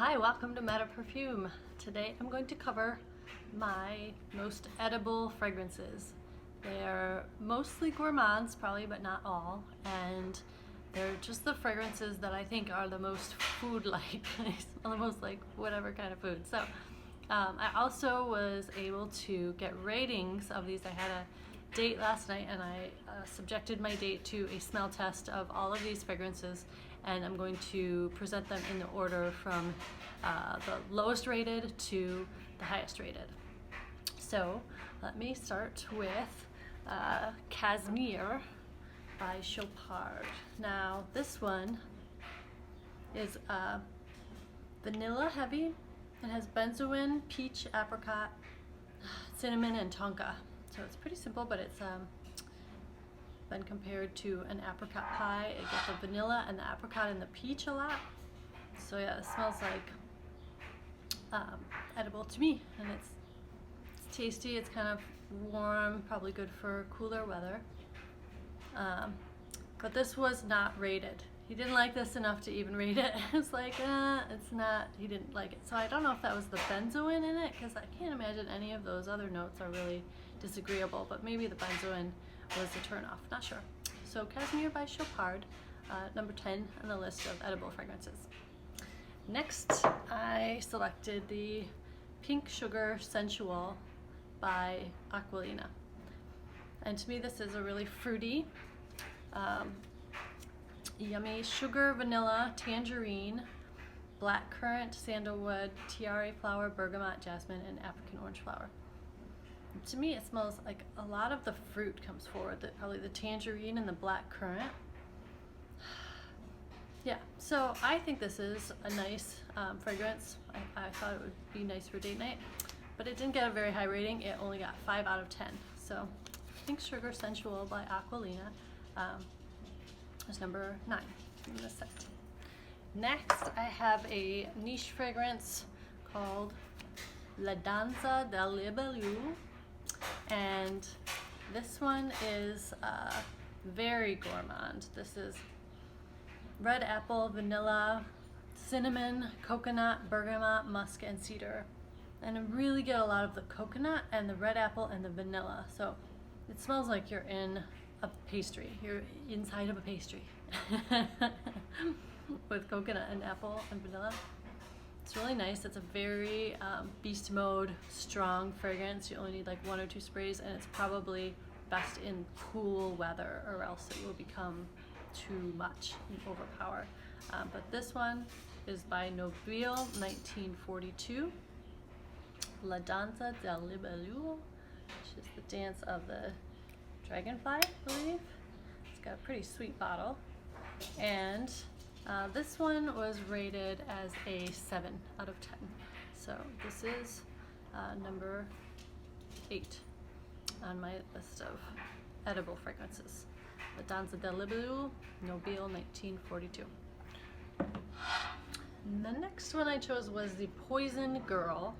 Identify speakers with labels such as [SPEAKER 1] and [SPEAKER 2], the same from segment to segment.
[SPEAKER 1] Hi, welcome to Meta Perfume. Today I'm going to cover my most edible fragrances. They're mostly gourmands, probably, but not all, and they're just the fragrances that I think are the most food-like, the most like whatever kind of food. So I also was able to get ratings of these. I had a date last night and I subjected my date to a smell test of all of these fragrances, and I'm going to present them in the order from the lowest rated to the highest rated. So let me start with Casmir by Chopard. Now this one is vanilla heavy. It has benzoin, peach, apricot, cinnamon, and tonka. So it's pretty simple, but it's been compared to an apricot pie. It gets the vanilla and the apricot and the peach a lot. So yeah, it smells like edible to me, and it's tasty. It's kind of warm, probably good for cooler weather. But this was not rated. He didn't like this enough to even rate it. It's like, it's not, he didn't like it. So I don't know if that was the benzoin in it, because I can't imagine any of those other notes are really disagreeable, but maybe the benzoin was the turnoff, not sure. So Casmir by Chopard, number 10 on the list of edible fragrances. Next, I selected the Pink Sugar Sensual by Aquolina. And to me, this is a really fruity, yummy sugar, vanilla, tangerine, blackcurrant, sandalwood, tiare flower, bergamot, jasmine, and African orange flower. To me, it smells like a lot of the fruit comes forward, probably the tangerine and the blackcurrant. Yeah, so I think this is a nice fragrance. I thought it would be nice for date night, but it didn't get a very high rating. It only got 5 out of 10. So Pink Sugar Sensual by Aquolina is number 9 in this set. Next, I have a niche fragrance called La Danza de Libellule, and this one is very gourmand. This is red apple, vanilla, cinnamon, coconut, bergamot, musk, and cedar. And I really get a lot of the coconut and the red apple and the vanilla. So it smells like you're in a pastry. You're inside of a pastry with coconut and apple and vanilla. It's really nice. It's a very beast mode, strong fragrance. You only need like 1 or 2 sprays, and it's probably best in cool weather, or else it will become too much and overpower. But this one is by Nobile, 1942. La Danza de Libellule, which is the dance of the dragonfly, I believe. It's got a pretty sweet bottle. And this one was rated as a 7 out of 10. So this is number 8 on my list of edible fragrances. La Danza de Libellule, Nobile, 1942. And the next one I chose was the Poison Girl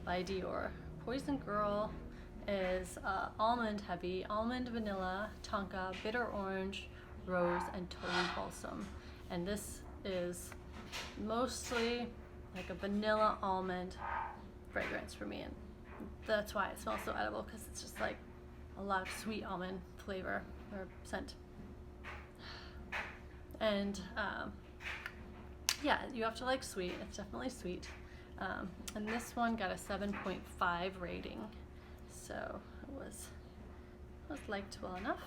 [SPEAKER 1] by Dior. Poison Girl is almond heavy, almond, vanilla, tonka, bitter orange, rose, and toad balsam. And this is mostly like a vanilla almond fragrance for me, and that's why it smells so edible, because it's just like a lot of sweet almond flavor or scent. And yeah, you have to like sweet. It's definitely sweet. And this one got a 7.5 rating, so it was liked well enough.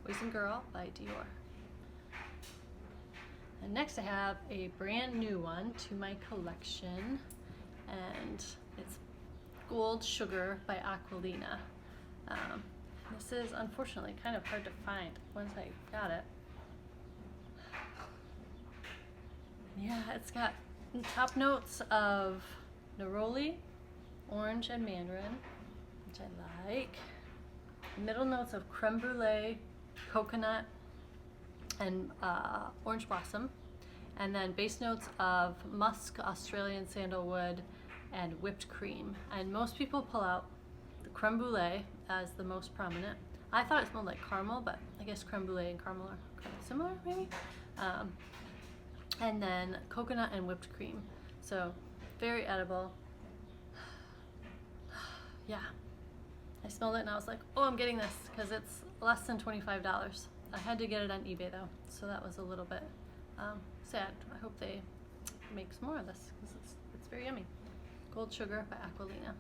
[SPEAKER 1] Poison Girl by Dior. And next I have a brand new one to my collection, and it's Gold Sugar by Aquolina. This is unfortunately kind of hard to find once I got it. Yeah, it's got top notes of neroli, orange, and mandarin, which I like. Middle notes of creme brulee, coconut, and orange blossom. And then base notes of musk, Australian sandalwood, and whipped cream. And most people pull out the creme brulee as the most prominent. I thought it smelled like caramel, but I guess creme brulee and caramel are kind of similar, maybe. and then coconut and whipped cream. So very edible. Yeah, I smelled it and I was like, oh, I'm getting this, because it's less than $25. I had to get it on eBay though, so that was a little bit sad. I hope they make some more of this, because it's very yummy. Gold Sugar by Aquolina.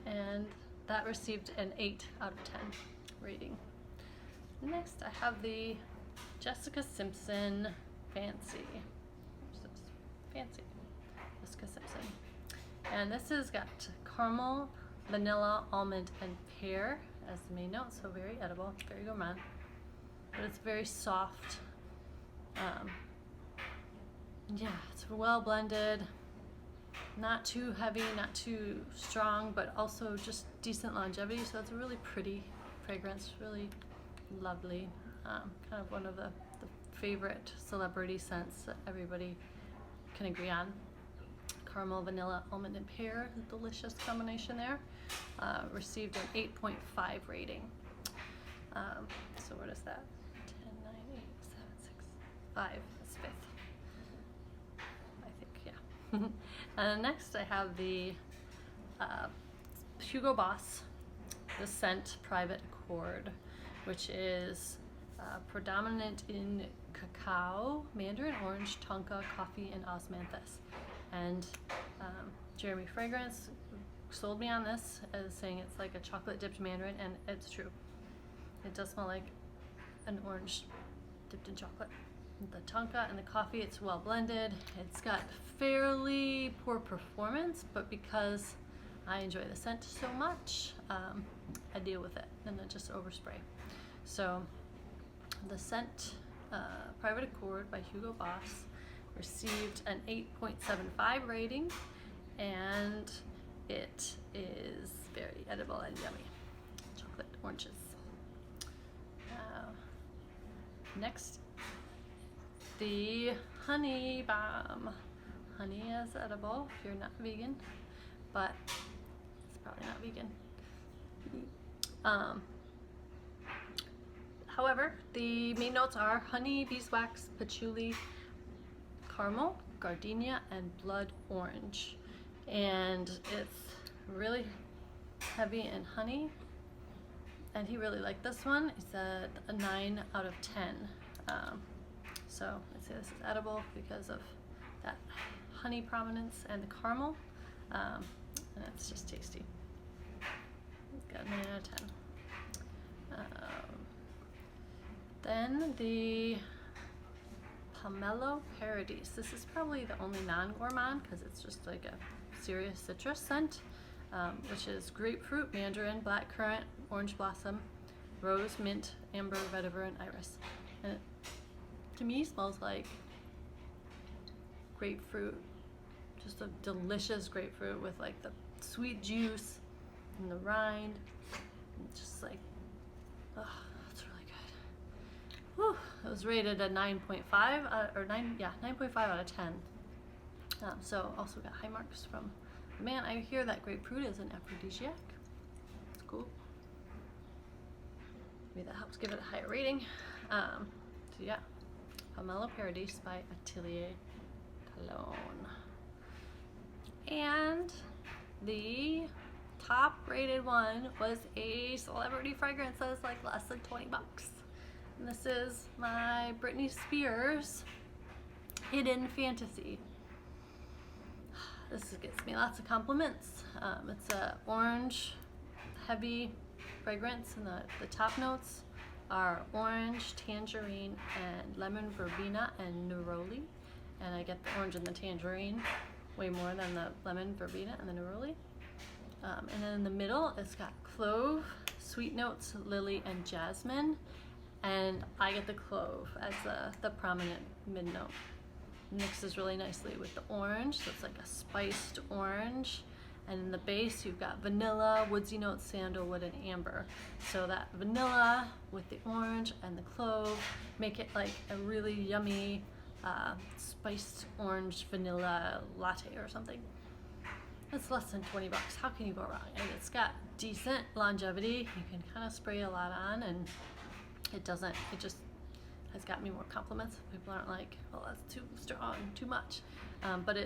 [SPEAKER 1] And that received an 8 out of 10 rating. Next I have the Jessica Simpson Fancy. Fancy. Jessica Simpson. And this has got caramel, vanilla, almond, and pear as the main note, so very edible, very gourmand. But it's very soft. Yeah, it's well blended, not too heavy, not too strong, but also just decent longevity. So it's a really pretty fragrance, really lovely. Kind of one of the favorite celebrity scents that everybody can agree on. Caramel, vanilla, almond, and pear, a delicious combination there. Received an 8.5 rating. So what is that? 10, 9, 8, 7, 6, 5. That's fifth. I think, yeah. And next I have the Hugo Boss, the scent Private Accord, which is predominant in cacao, mandarin orange, tonka, coffee, and osmanthus. And Jeremy Fragrance sold me on this as saying it's like a chocolate dipped mandarin, and it's true. It does smell like an orange dipped in chocolate. The tonka and the coffee, it's well blended. It's got fairly poor performance, but because I enjoy the scent so much, I deal with it and then just overspray. So the scent Private Accord by Hugo Boss received an 8.75 rating, and it is very edible and yummy. Chocolate oranges. Next, the Honey Bomb. Honey is edible if you're not vegan, but it's probably not vegan. However, the main notes are honey, beeswax, patchouli, caramel, gardenia, and blood orange. And it's really heavy in honey. And he really liked this one. He said a 9 out of 10. So I'd say this is edible because of that honey prominence and the caramel. And it's just tasty. It's got a 9 out of 10. Then the Pomelo Parody. This is probably the only non-gourmand because it's just like a serious citrus scent, which is grapefruit, mandarin, blackcurrant, orange blossom, rose, mint, amber, vetiver, and iris. And it, to me, smells like grapefruit, just a delicious grapefruit with like the sweet juice and the rind. And just like, oh, it's really good. Whew. It was rated a 9.5 9.5 out of 10. So also got high marks from the man. I hear that grapefruit is an aphrodisiac. It's cool. Maybe that helps give it a higher rating. So yeah, Pomelo Paradis by Atelier, Cologne. And the top rated one was a celebrity fragrance that is like less than 20 bucks. And this is my Britney Spears Hidden Fantasy. This gets me lots of compliments. It's a orange heavy fragrance, and the top notes are orange, tangerine, and lemon verbena and neroli. And I get the orange and the tangerine way more than the lemon verbena and the neroli. And then in the middle, it's got clove, sweet notes, lily, and jasmine. And I get the clove as the prominent mid note. Mixes really nicely with the orange, so it's like a spiced orange. And in the base, you've got vanilla, woodsy notes, sandalwood, and amber. So that vanilla with the orange and the clove make it like a really yummy spiced orange vanilla latte or something. It's less than 20 bucks. How can you go wrong? And it's got decent longevity. You can kind of spray a lot on, and it has gotten me more compliments. People aren't like, well, that's too strong, too much. But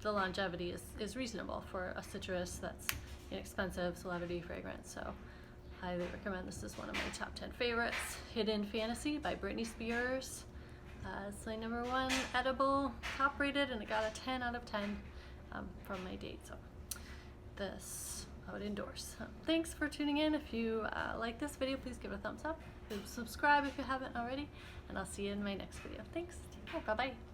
[SPEAKER 1] the longevity is reasonable for a citrus that's inexpensive celebrity fragrance. So highly recommend. This is one of my top 10 favorites. Hidden Fantasy by Britney Spears. It's my #1 edible, top rated, and it got a 10 out of 10 from my date. So this I would endorse. Thanks for tuning in. If you like this video, please give it a thumbs up. Subscribe if you haven't already, and I'll see you in my next video. Thanks. Bye-bye.